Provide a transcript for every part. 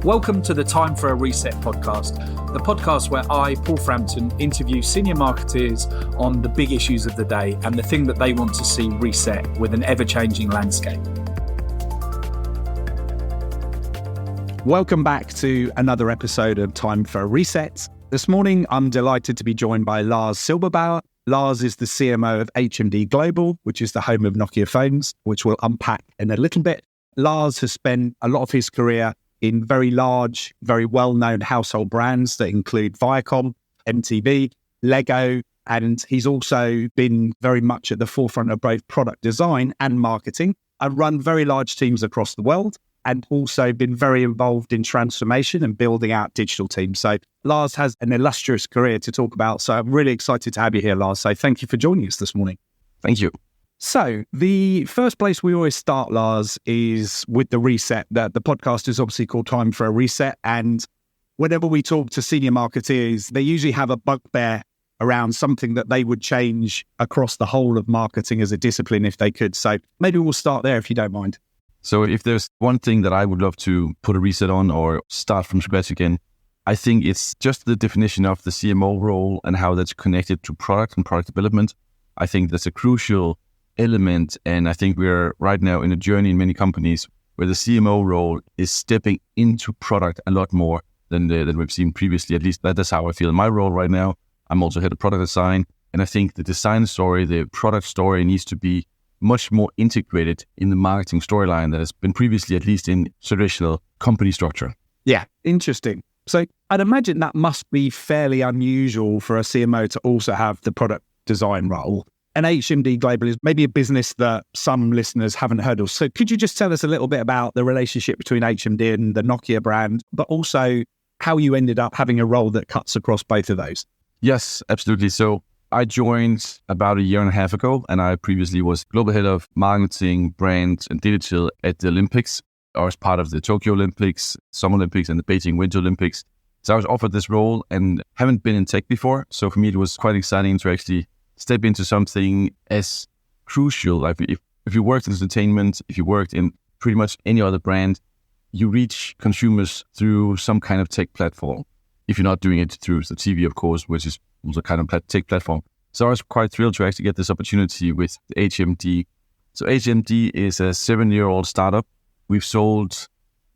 Welcome to the Time for a Reset podcast, the podcast where I, Paul Frampton, interview senior marketers on the big issues of the day and the thing that they want to see reset with an ever-changing landscape. Welcome back to another episode of Time for a Reset. This morning, I'm delighted to be joined by Lars Silber. Lars is the CMO of HMD Global, which is the home of Nokia phones, which we'll unpack in a little bit. Lars has spent a lot of his career in very large, very well-known household brands that include Viacom, MTV, Lego, and he's also been very much at the forefront of both product design and marketing, and run very large teams across the world, and also been very involved in transformation and building out digital teams. So Lars has an illustrious career to talk about. So I'm really excited to have you here, Lars. So thank you for joining us this morning. Thank you. So the first place we always start, Lars, is with the reset. That the podcast is obviously called Time for a Reset. And whenever we talk to senior marketeers, they usually have a bugbear around something that they would change across the whole of marketing as a discipline if they could. So maybe we'll start there if you don't mind. So if there's one thing that I would love to put a reset on or start from scratch again, I think it's just the definition of the CMO role and how that's connected to product and product development. I think that's a crucial element. And I think we're right now in a journey in many companies where the CMO role is stepping into product a lot more than we've seen previously. At least that's how I feel in my role right now. I'm also head of product design. And I think the design story, the product story needs to be much more integrated in the marketing storyline that has been previously, at least in traditional company structure. Yeah, interesting. So I'd imagine that must be fairly unusual for a CMO to also have the product design role. And HMD Global is maybe a business that some listeners haven't heard of. So could you just tell us a little bit about the relationship between HMD and the Nokia brand, but also how you ended up having a role that cuts across both of those? Yes, absolutely. So I joined about a year and a half ago, and I previously was global head of marketing, brand, and digital at the Olympics, or as part of the Tokyo Olympics, Summer Olympics, and the Beijing Winter Olympics. So I was offered this role and haven't been in tech before. So for me, it was quite exciting to actually step into something as crucial. Like if you worked in entertainment, if you worked in pretty much any other brand, you reach consumers through some kind of tech platform. If you're not doing it through the TV, of course, which is also kind of tech platform. So I was quite thrilled to actually get this opportunity with HMD. So HMD is a 7-year-old startup. We've sold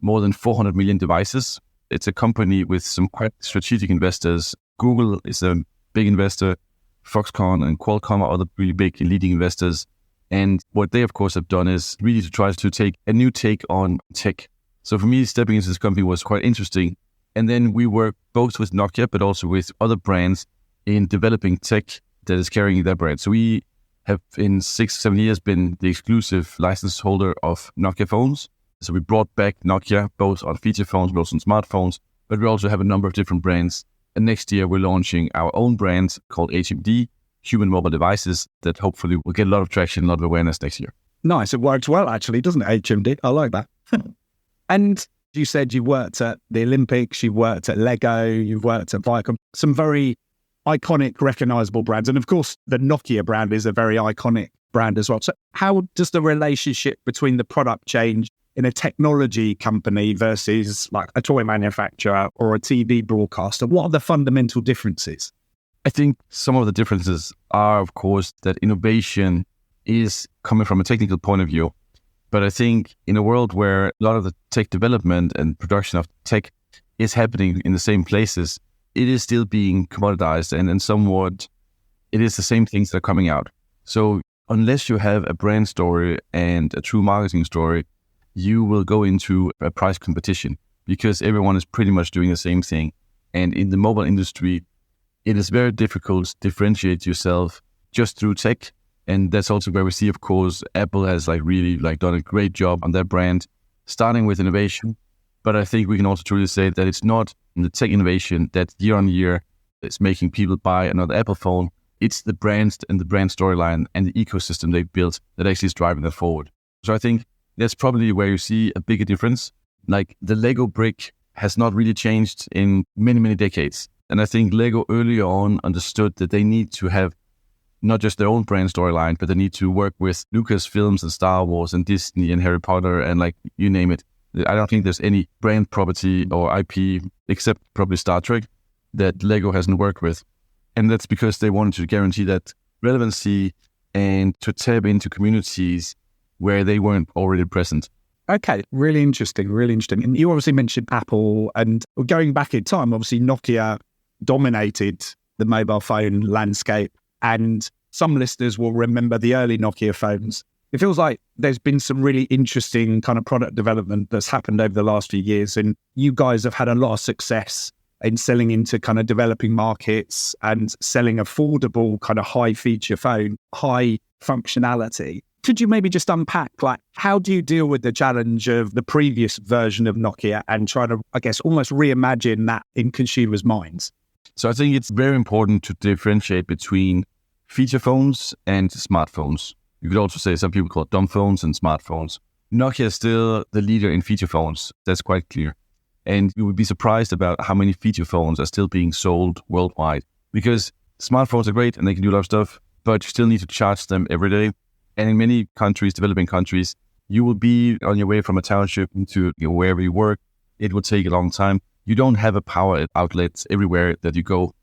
more than 400 million devices. It's a company with some quite strategic investors. Google is a big investor. Foxconn and Qualcomm are other really big leading investors. And what they, of course, have done is really to try to take a new take on tech. So for me, stepping into this company was quite interesting. And then we work both with Nokia, but also with other brands in developing tech that is carrying their brand. So we have in 6-7 years been the exclusive license holder of Nokia phones. So we brought back Nokia, both on feature phones, but also on smartphones. But we also have a number of different brands. And next year, we're launching our own brand called HMD, Human Mobile Devices, that hopefully will get a lot of traction, a lot of awareness next year. Nice. It works well, actually, doesn't it, HMD? I like that. And you said you worked at the Olympics, you worked at Lego, you've worked at Viacom, some very iconic, recognizable brands. And of course, the Nokia brand is a very iconic brand as well. So how does the relationship between the product change in a technology company versus like a toy manufacturer or a TV broadcaster? What are the fundamental differences? I think some of the differences are, of course, that innovation is coming from a technical point of view. But I think in a world where a lot of the tech development and production of tech is happening in the same places, it is still being commoditized and somewhat it is the same things that are coming out. So unless you have a brand story and a true marketing story, you will go into a price competition because everyone is pretty much doing the same thing. And in the mobile industry, it is very difficult to differentiate yourself just through tech. And that's also where we see, of course, Apple has really done a great job on their brand, starting with innovation. But I think we can also truly say that it's not the tech innovation that year on year is making people buy another Apple phone. It's the brands and the brand storyline and the ecosystem they've built that actually is driving that forward. So I think that's probably where you see a bigger difference. Like the Lego brick has not really changed in many, many decades. And I think Lego early on understood that they need to have not just their own brand storyline, but they need to work with Lucasfilms and Star Wars and Disney and Harry Potter and you name it. I don't think there's any brand property or IP, except probably Star Trek, that Lego hasn't worked with. And that's because they wanted to guarantee that relevancy and to tap into communities where they weren't already present. Okay, really interesting, really interesting. And you obviously mentioned Apple, and going back in time, obviously Nokia dominated the mobile phone landscape, and some listeners will remember the early Nokia phones. It feels like there's been some really interesting kind of product development that's happened over the last few years, and you guys have had a lot of success in selling into kind of developing markets and selling affordable kind of high feature phone, high functionality. Could you maybe just unpack, like, how do you deal with the challenge of the previous version of Nokia and try to, I guess, almost reimagine that in consumers' minds? So I think it's very important to differentiate between feature phones and smartphones. You could also say some people call it dumb phones and smartphones. Nokia is still the leader in feature phones. That's quite clear. And you would be surprised about how many feature phones are still being sold worldwide, because smartphones are great and they can do a lot of stuff, but you still need to charge them every day. And in many countries, developing countries, you will be on your way from a township to wherever you work. It will take a long time. You don't have a power outlet everywhere that you go.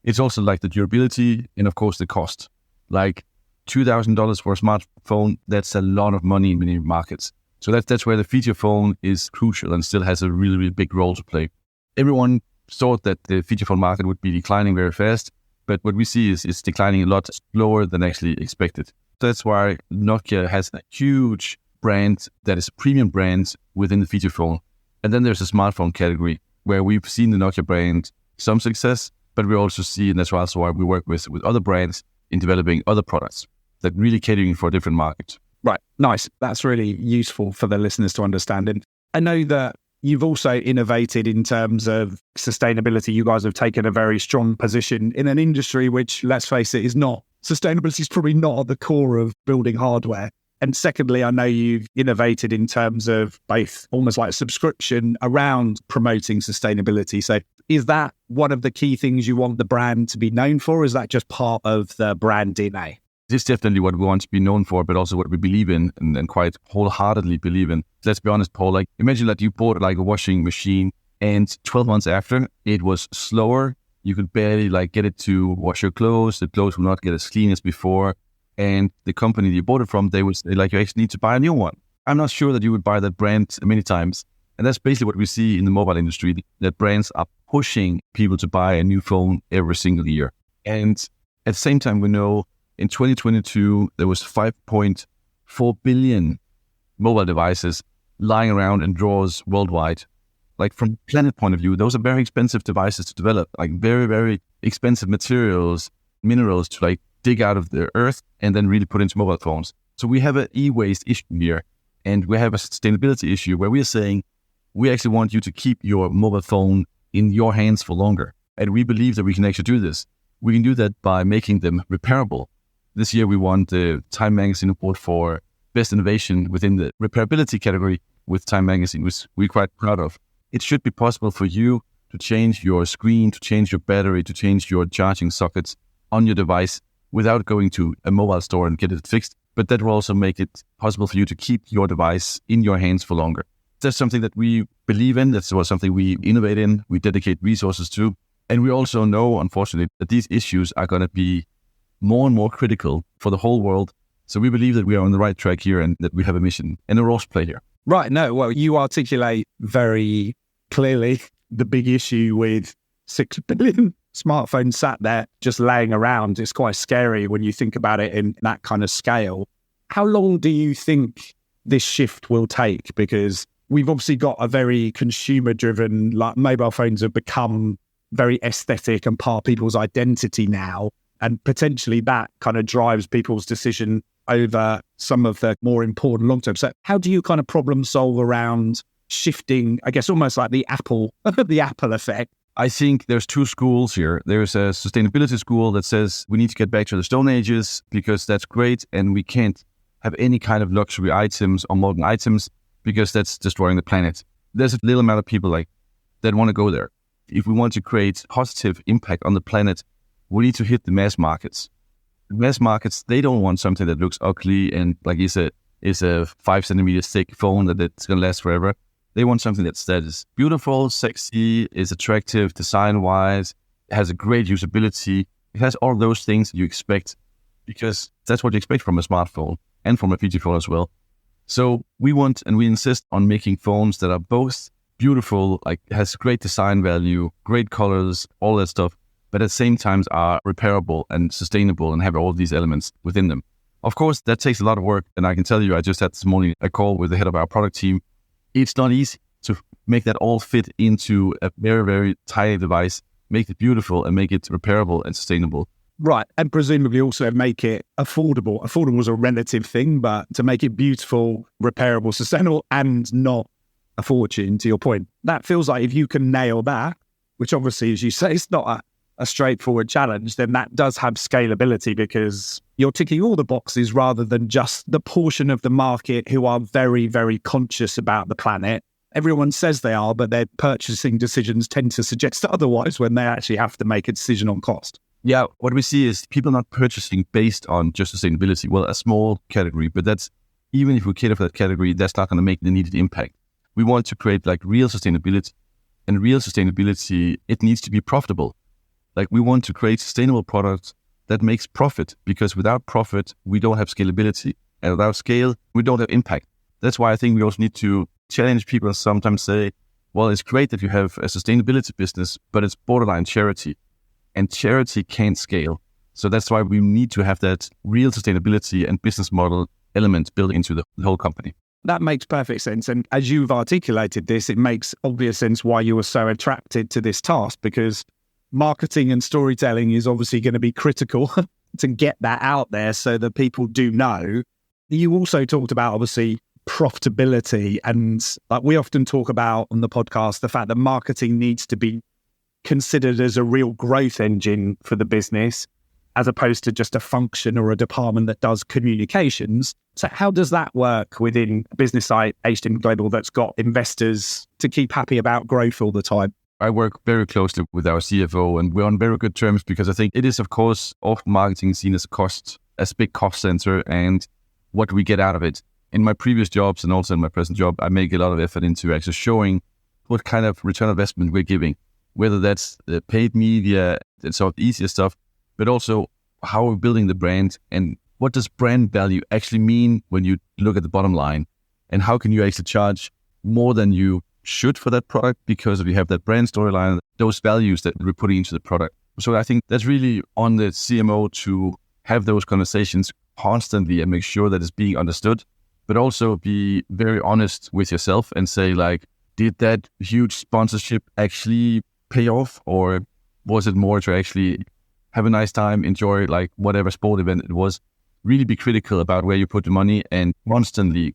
It's also like the durability and, of course, the cost. Like $2,000 for a smartphone, that's a lot of money in many markets. So that's where the feature phone is crucial and still has a really, really big role to play. Everyone thought that the feature phone market would be declining very fast, but what we see is it's declining a lot slower than actually expected. That's why Nokia has a huge brand that is a premium brand within the feature phone. And then there's a smartphone category where we've seen the Nokia brand some success, but we also see, and that's also why we work with other brands in developing other products that really catering for a different market. Right. Nice. That's really useful for the listeners to understand. And I know that you've also innovated in terms of sustainability. You guys have taken a very strong position in an industry which, let's face it, is not. Sustainability is probably not at the core of building hardware. And secondly, I know you've innovated in terms of both almost like subscription around promoting sustainability. So is that one of the key things you want the brand to be known for? Is that just part of the brand DNA? This is definitely what we want to be known for, but also what we believe in and quite wholeheartedly believe in. Let's be honest, Paul, like imagine that you bought like a washing machine and 12 months after it was slower. You could barely like get it to wash your clothes. The clothes will not get as clean as before. And the company that you bought it from, they would say like, you actually need to buy a new one. I'm not sure that you would buy that brand many times. And that's basically what we see in the mobile industry, that brands are pushing people to buy a new phone every single year. And at the same time, we know in 2022, there was 5.4 billion mobile devices lying around in drawers worldwide. Like from a planet point of view, those are very expensive devices to develop, like very, very expensive materials, minerals to like dig out of the earth and then really put into mobile phones. So we have an e-waste issue here, and we have a sustainability issue where we are saying, we actually want you to keep your mobile phone in your hands for longer. And we believe that we can actually do this. We can do that by making them repairable. This year, we won the Time Magazine award for Best Innovation within the repairability category with Time Magazine, which we're quite proud of. It should be possible for you to change your screen, to change your battery, to change your charging sockets on your device without going to a mobile store and get it fixed. But that will also make it possible for you to keep your device in your hands for longer. That's something that we believe in. That's something we innovate in, we dedicate resources to. And we also know, unfortunately, that these issues are going to be more and more critical for the whole world. So we believe that we are on the right track here and that we have a mission and a role to play here. Right. No, well, you articulate very clearly the big issue with 6 billion smartphones sat there just laying around. It's quite scary when you think about it in that kind of scale. How long do you think this shift will take? Because we've obviously got a very consumer-driven, like mobile phones have become very aesthetic and part of people's identity now. And potentially that kind of drives people's decision over some of the more important long-term. So how do you kind of problem solve around shifting, I guess, almost like the Apple effect? I think there's two schools here. There's a sustainability school that says we need to get back to the Stone Ages because that's great and we can't have any kind of luxury items or modern items because that's destroying the planet. There's a little amount of people like that want to go there. If we want to create positive impact on the planet, we need to hit the mass markets. The mass markets, they don't want something that looks ugly and like is a 5 centimeters thick phone that it's going to last forever. They want something that is beautiful, sexy, is attractive design-wise, has a great usability. It has all those things you expect because that's what you expect from a smartphone and from a feature phone as well. So we want and we insist on making phones that are both beautiful, like has great design value, great colors, all that stuff, but at the same time are repairable and sustainable and have all these elements within them. Of course, that takes a lot of work. And I can tell you, I just had this morning a call with the head of our product team. It's not easy to make that all fit into a very, very tiny device, make it beautiful and make it repairable and sustainable. Right. And presumably also make it affordable. Affordable is a relative thing, but to make it beautiful, repairable, sustainable, and not a fortune, to your point. That feels like if you can nail that, which obviously, as you say, it's not a straightforward challenge, then that does have scalability because you're ticking all the boxes rather than just the portion of the market who are very, very conscious about the planet. Everyone says they are, but their purchasing decisions tend to suggest otherwise when they actually have to make a decision on cost. Yeah, what we see is people not purchasing based on just sustainability. Well, a small category, but that's even if we cater for that category, that's not going to make the needed impact. We want to create like real sustainability, and real sustainability, it needs to be profitable. Like we want to create sustainable products that makes profit because without profit, we don't have scalability, and without scale, we don't have impact. That's why I think we also need to challenge people and sometimes say, well, it's great that you have a sustainability business, but it's borderline charity. And charity can't scale. So that's why we need to have that real sustainability and business model element built into the whole company. That makes perfect sense. And as you've articulated this, it makes obvious sense why you were so attracted to this task, because marketing and storytelling is obviously going to be critical to get that out there so that people do know. You also talked about, obviously, profitability. And like we often talk about on the podcast, the fact that marketing needs to be considered as a real growth engine for the business, as opposed to just a function or a department that does communications. So how does that work within a business like HMD Global that's got investors to keep happy about growth all the time? I work very closely with our CFO and we're on very good terms because I think it is, of course, often marketing seen as a big cost center and what we get out of it. In my previous jobs and also in my present job, I make a lot of effort into actually showing what kind of return on investment we're giving, whether that's the paid media and sort of the easier stuff, but also how we're building the brand and what does brand value actually mean when you look at the bottom line, and how can you actually charge more than you should for that product because we have that brand storyline, those values that we're putting into the product. So I think that's really on the CMO to have those conversations constantly and make sure that it's being understood, but also be very honest with yourself and say like, did that huge sponsorship actually pay off, or was it more to actually have a nice time, enjoy like whatever sport event it was? Really be critical about where you put the money and constantly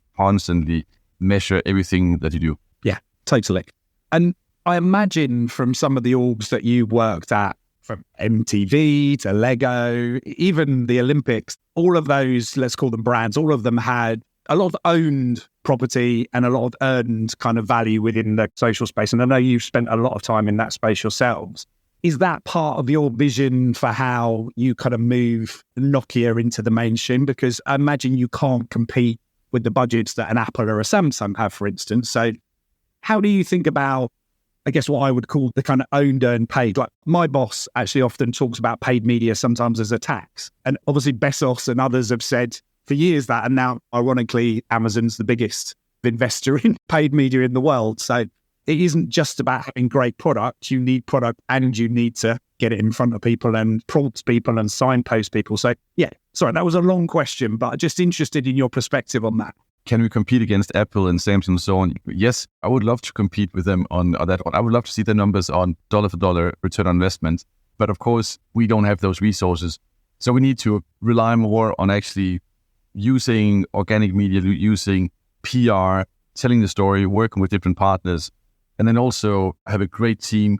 measure everything that you do. Yeah, totally. And I imagine from some of the orgs that you worked at, from MTV to Lego, even the Olympics, all of those, let's call them brands, all of them had a lot of owned property and a lot of earned kind of value within the social space. And I know you've spent a lot of time in that space yourselves. Is that part of your vision for how you kind of move Nokia into the mainstream? Because I imagine you can't compete with the budgets that an Apple or a Samsung have, for instance. So how do you think about, I guess, what I would call the kind of owned, earned, paid? Like my boss actually often talks about paid media sometimes as a tax. And obviously Bezos and others have said for years that, and now ironically, Amazon's the biggest investor in paid media in the world. So it isn't just about having great product. You need product and you need to get it in front of people and prompt people and signpost people. So yeah, sorry, that was a long question, but just interested in your perspective on that. Can we compete against Apple and Samsung and so on? Yes, I would love to compete with them on that one. I would love to see the numbers on dollar for dollar return on investment. But of course, we don't have those resources. So we need to rely more on actually using organic media, using PR, telling the story, working with different partners, and then also have a great team,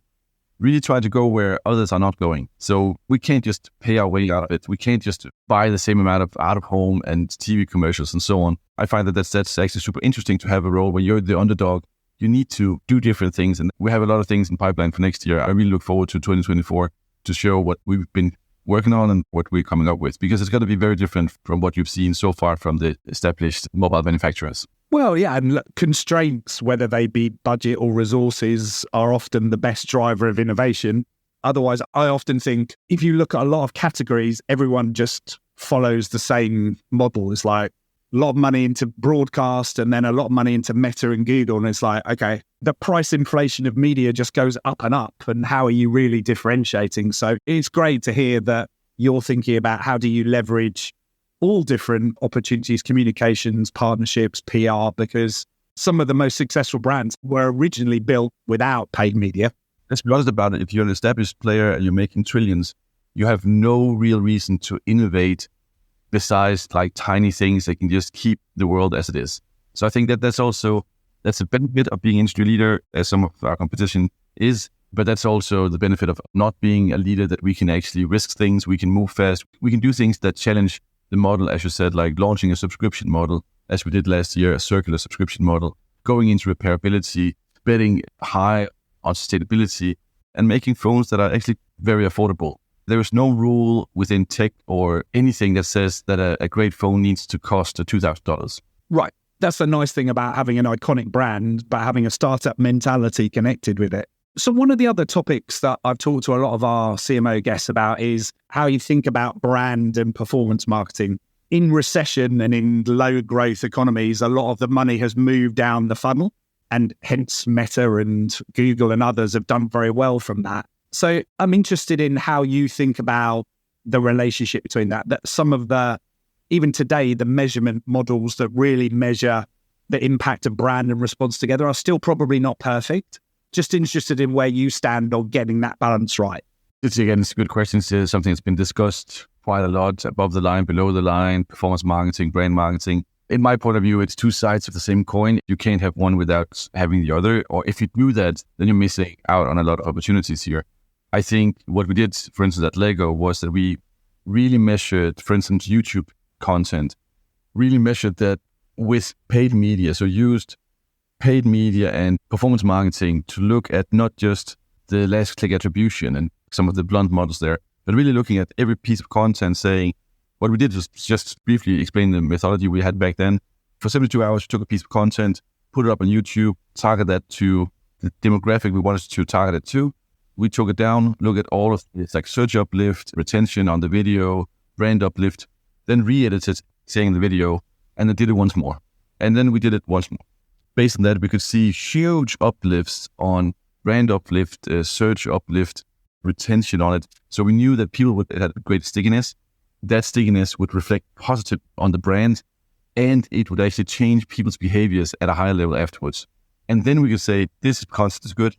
really try to go where others are not going. So we can't just pay our way out of it. We can't just buy the same amount of out-of-home and TV commercials and so on. I find that that's actually super interesting to have a role where you're the underdog. You need to do different things. And we have a lot of things in pipeline for next year. I really look forward to 2024 to show what we've been working on and what we're coming up with, because it's going to be very different from what you've seen so far from the established mobile manufacturers. Well, yeah, and look, constraints, whether they be budget or resources, are often the best driver of innovation. Otherwise, I often think if you look at a lot of categories, everyone just follows the same model. It's like a lot of money into broadcast and then a lot of money into Meta and Google. And it's like, okay, the price inflation of media just goes up and up. And how are you really differentiating? So it's great to hear that you're thinking about how do you leverage all different opportunities, communications, partnerships, PR, because some of the most successful brands were originally built without paid media. Let's be honest about it. If you're an established player and you're making trillions, you have no real reason to innovate besides like tiny things that can just keep the world as it is. So I think that's a benefit of being industry leader, as some of our competition is, but that's also the benefit of not being a leader, that we can actually risk things, we can move fast, we can do things that challenge the model, as you said, like launching a subscription model, as we did last year, a circular subscription model, going into repairability, betting high on sustainability, and making phones that are actually very affordable. There is no rule within tech or anything that says that a great phone needs to cost $2,000. Right. That's the nice thing about having an iconic brand, but having a startup mentality connected with it. So one of the other topics that I've talked to a lot of our CMO guests about is how you think about brand and performance marketing. In recession and in low growth economies, a lot of the money has moved down the funnel, and hence Meta and Google and others have done very well from that. So I'm interested in how you think about the relationship between that some of the, even today, the measurement models that really measure the impact of brand and response together are still probably not perfect. Just interested in where you stand on getting that balance right. It's a good question. It's something that's been discussed quite a lot, above the line, below the line, performance marketing, brand marketing. In my point of view, it's two sides of the same coin. You can't have one without having the other. Or if you do that, then you're missing out on a lot of opportunities here. I think what we did, for instance, at Lego, was that we really measured, for instance, YouTube content, really measured that with paid media. So used paid media and performance marketing to look at not just the last click attribution and some of the blunt models there, but really looking at every piece of content, saying what we did was just briefly explain the methodology we had back then. For 72 hours, we took a piece of content, put it up on YouTube, target that to the demographic we wanted to target it to. We took it down, look at all of this, like search uplift, retention on the video, brand uplift, then re-edited saying the video, and then did it once more. And then we did it once more. Based on that, we could see huge uplifts on brand uplift, search uplift, retention on it. So we knew that people would have great stickiness. That stickiness would reflect positive on the brand, and it would actually change people's behaviors at a higher level afterwards. And then we could say, this concept is good.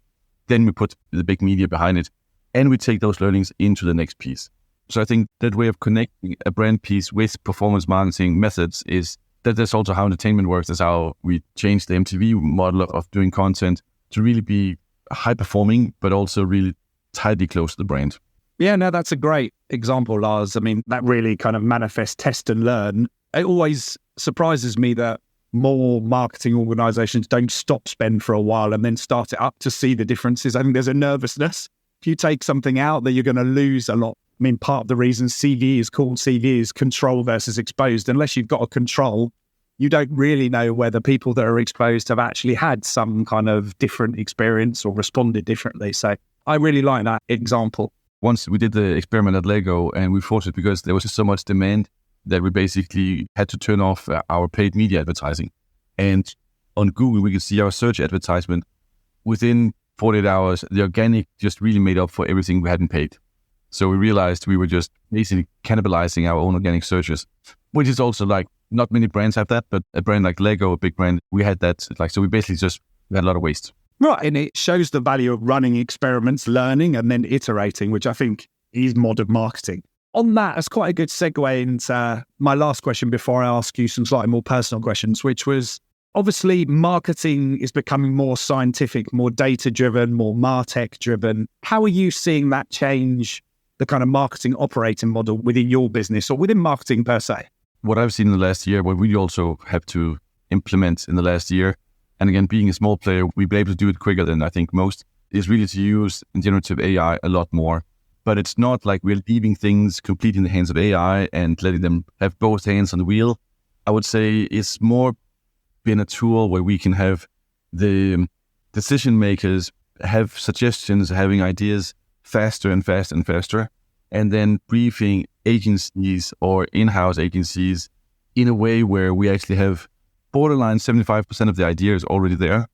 Then we put the big media behind it, and we take those learnings into the next piece. So I think that way of connecting a brand piece with performance marketing methods is that's also how entertainment works. That's how we changed the MTV model of doing content to really be high performing, but also really tightly close to the brand. Yeah, no, that's a great example, Lars. I mean, that really kind of manifests test and learn. It always surprises me that more marketing organizations don't stop spend for a while and then start it up to see the differences. I think there's a nervousness. If you take something out, that you're going to lose a lot. I mean, part of the reason CV is called CV is control versus exposed. Unless you've got a control, you don't really know whether people that are exposed have actually had some kind of different experience or responded differently. So I really like that example. Once we did the experiment at Lego, and we forced it because there was just so much demand that we basically had to turn off our paid media advertising. And on Google, we could see our search advertisement. Within 48 hours, the organic just really made up for everything we hadn't paid. So we realized we were just basically cannibalizing our own organic searches, which is also like, not many brands have that, but a brand like Lego, a big brand, we had that. So we basically we had a lot of waste. Right. And it shows the value of running experiments, learning, and then iterating, which I think is modern marketing. On that, it's quite a good segue into my last question before I ask you some slightly more personal questions, which was, obviously, marketing is becoming more scientific, more data-driven, more MarTech-driven. How are you seeing that change the kind of marketing operating model within your business or within marketing per se? What I've seen in the last year, what we also have to implement in the last year, and again, being a small player, we've been able to do it quicker than I think most, is really to use generative AI a lot more. But it's not like we're leaving things completely in the hands of AI and letting them have both hands on the wheel. I would say it's more been a tool where we can have the decision makers have suggestions, having ideas faster and faster and faster, and then briefing agencies or in-house agencies in a way where we actually have borderline 75% of the ideas already there.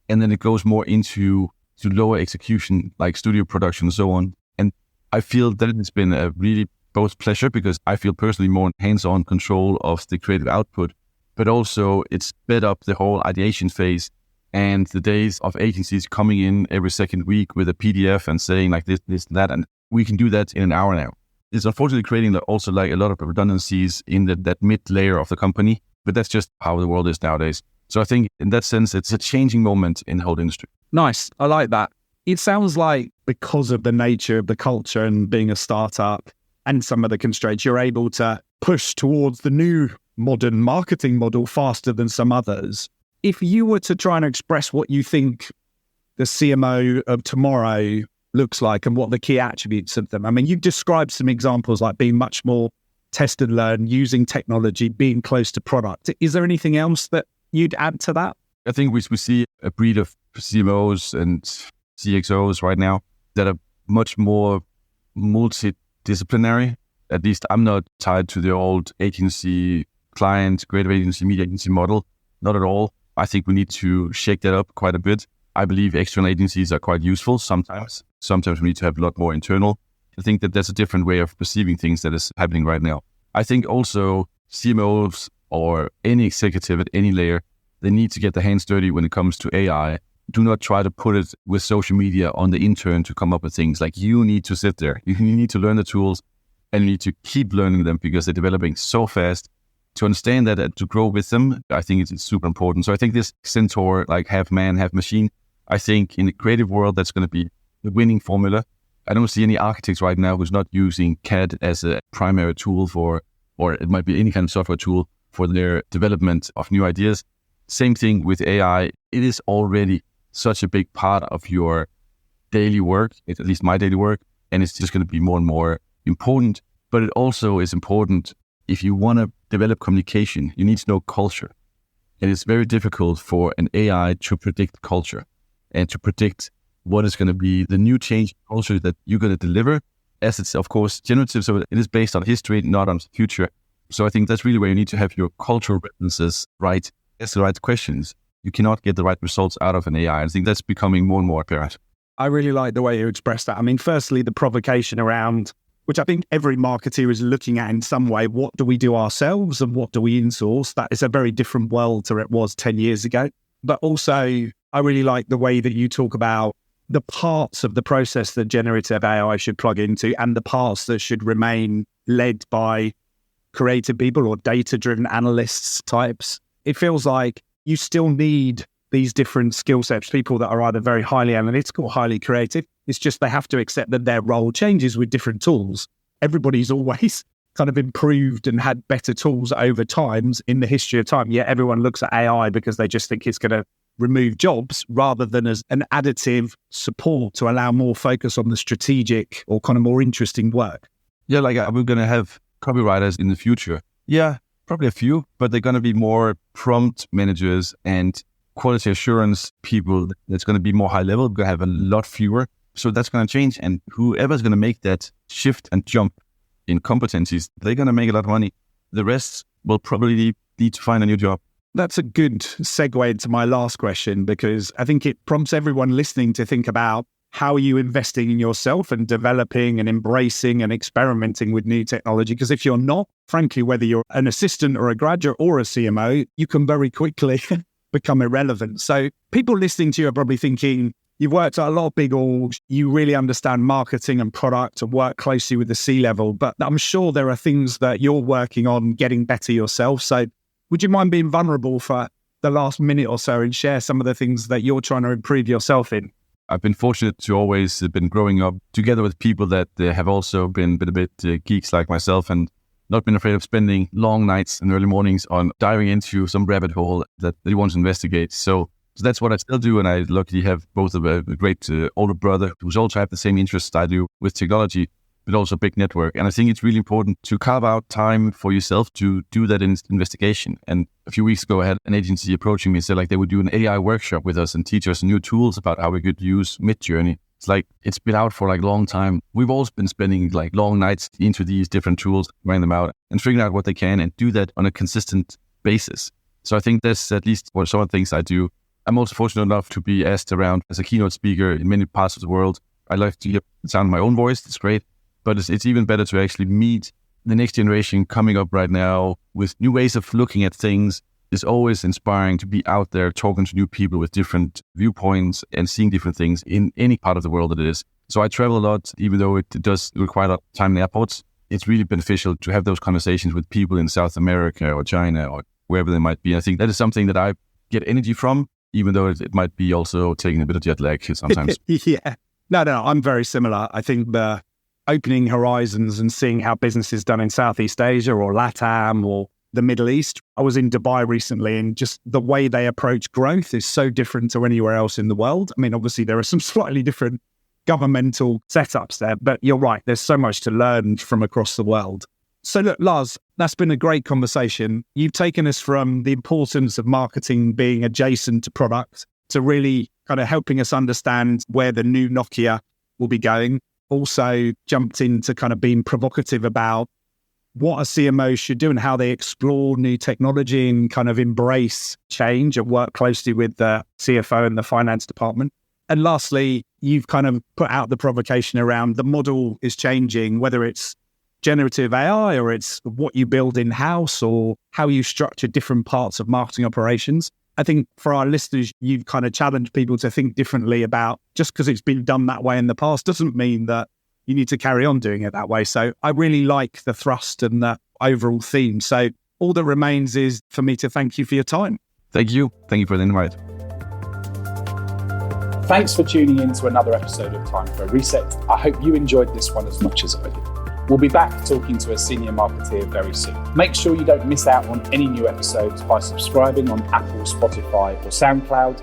And then it goes more into lower execution, like studio production and so on. And I feel that it's been a really both pleasure because I feel personally more hands-on control of the creative output, but also it's sped up the whole ideation phase and the days of agencies coming in every second week with a PDF and saying like this, that, and we can do that in an hour now. It's unfortunately creating also like a lot of redundancies in that mid layer of the company, but that's just how the world is nowadays. So I think in that sense, it's a changing moment in the whole industry. Nice. I like that. It sounds like because of the nature of the culture and being a startup and some of the constraints, you're able to push towards the new modern marketing model faster than some others. If you were to try and express what you think the CMO of tomorrow looks like and what the key attributes of them, I mean, you've described some examples like being much more test and learn, using technology, being close to product. Is there anything else that you'd add to that? I think we see a breed of CMOs and CXOs right now that are much more multidisciplinary. At least I'm not tied to the old agency client, creative agency, media agency model. Not at all. I think we need to shake that up quite a bit. I believe external agencies are quite useful sometimes. Sometimes we need to have a lot more internal. I think that that's a different way of perceiving things that is happening right now. I think also CMOs or any executive at any layer, they need to get their hands dirty when it comes to AI. Do not try to put it with social media on the intern to come up with things. Like you need to sit there. You need to learn the tools and you need to keep learning them because they're developing so fast. To understand that and to grow with them, I think it's super important. So I think this centaur, like half man, half machine, I think in the creative world, that's going to be the winning formula. I don't see any architects right now who's not using CAD as a primary tool or it might be any kind of software tool for their development of new ideas. Same thing with AI. It is already such a big part of your daily work, at least my daily work, and it's just going to be more and more important. But it also is important if you want to develop communication, you need to know culture. And it's very difficult for an AI to predict culture and to predict what is going to be the new change culture that you're going to deliver, as it's, of course, generative. So it is based on history, not on future. So I think that's really where you need to have your cultural references right. Ask the right questions. You cannot get the right results out of an AI. I think that's becoming more and more apparent. I really like the way you expressed that. I mean, firstly, the provocation around, which I think every marketer is looking at in some way, what do we do ourselves and what do we insource? That is a very different world to it was 10 years ago. But also, I really like the way that you talk about the parts of the process that generative AI should plug into and the parts that should remain led by creative people or data-driven analysts types. It feels like you still need these different skill sets, people that are either very highly analytical, highly creative. It's just they have to accept that their role changes with different tools. Everybody's always kind of improved and had better tools over times in the history of time. Yet everyone looks at AI because they just think it's going to remove jobs rather than as an additive support to allow more focus on the strategic or kind of more interesting work. Yeah, like we're going to have copywriters in the future. Yeah, probably a few, but they're going to be more prompt managers and quality assurance people. That's going to be more high level. We're going to have a lot fewer. So that's going to change. And whoever's going to make that shift and jump in competencies, they're going to make a lot of money. The rest will probably need to find a new job. That's a good segue into my last question, because I think it prompts everyone listening to think about how are you investing in yourself and developing and embracing and experimenting with new technology? Because if you're not, frankly, whether you're an assistant or a graduate or a CMO, you can very quickly become irrelevant. So people listening to you are probably thinking, you've worked at a lot of big orgs, you really understand marketing and product and work closely with the C-level, but I'm sure there are things that you're working on getting better yourself. So would you mind being vulnerable for the last minute or so and share some of the things that you're trying to improve yourself in? I've been fortunate to always been growing up together with people that have also been a bit geeks like myself and not been afraid of spending long nights and early mornings on diving into some rabbit hole that they want to investigate. So that's what I still do. And I luckily have both a great older brother who's also have the same interests I do with technology. but also a big network. And I think it's really important to carve out time for yourself to do that investigation. And a few weeks ago, I had an agency approaching me and said like they would do an AI workshop with us and teach us new tools about how we could use Midjourney. It's like, it's been out for like a long time. We've always been spending like long nights into these different tools, trying them out and figuring out what they can and do that on a consistent basis. So I think that's at least what some of the things I do. I'm also fortunate enough to be asked around as a keynote speaker in many parts of the world. I like to hear the sound of my own voice. It's great. But it's even better to actually meet the next generation coming up right now with new ways of looking at things. It's always inspiring to be out there talking to new people with different viewpoints and seeing different things in any part of the world that it is. So I travel a lot, even though it does require a lot of time in airports. It's really beneficial to have those conversations with people in South America or China or wherever they might be. I think that is something that I get energy from, even though it might be also taking a bit of jet lag sometimes. Yeah. No, I'm very similar. I think the opening horizons and seeing how business is done in Southeast Asia or LATAM or the Middle East. I was in Dubai recently, and just the way they approach growth is so different to anywhere else in the world. I mean, obviously there are some slightly different governmental setups there, but you're right. There's so much to learn from across the world. So look, Lars, that's been a great conversation. You've taken us from the importance of marketing being adjacent to product to really kind of helping us understand where the new Nokia will be going. Also jumped into kind of being provocative about what a CMO should do and how they explore new technology and kind of embrace change and work closely with the CFO and the finance department. And lastly, you've kind of put out the provocation around the model is changing, whether it's generative AI or it's what you build in-house or how you structure different parts of marketing operations. I think for our listeners, you've kind of challenged people to think differently about just because it's been done that way in the past doesn't mean that you need to carry on doing it that way. So I really like the thrust and the overall theme. So all that remains is for me to thank you for your time. Thank you. Thank you for the invite. Thanks for tuning in to another episode of Time for a Reset. I hope you enjoyed this one as much as I did. We'll be back talking to a senior marketeer very soon. Make sure you don't miss out on any new episodes by subscribing on Apple, Spotify or SoundCloud.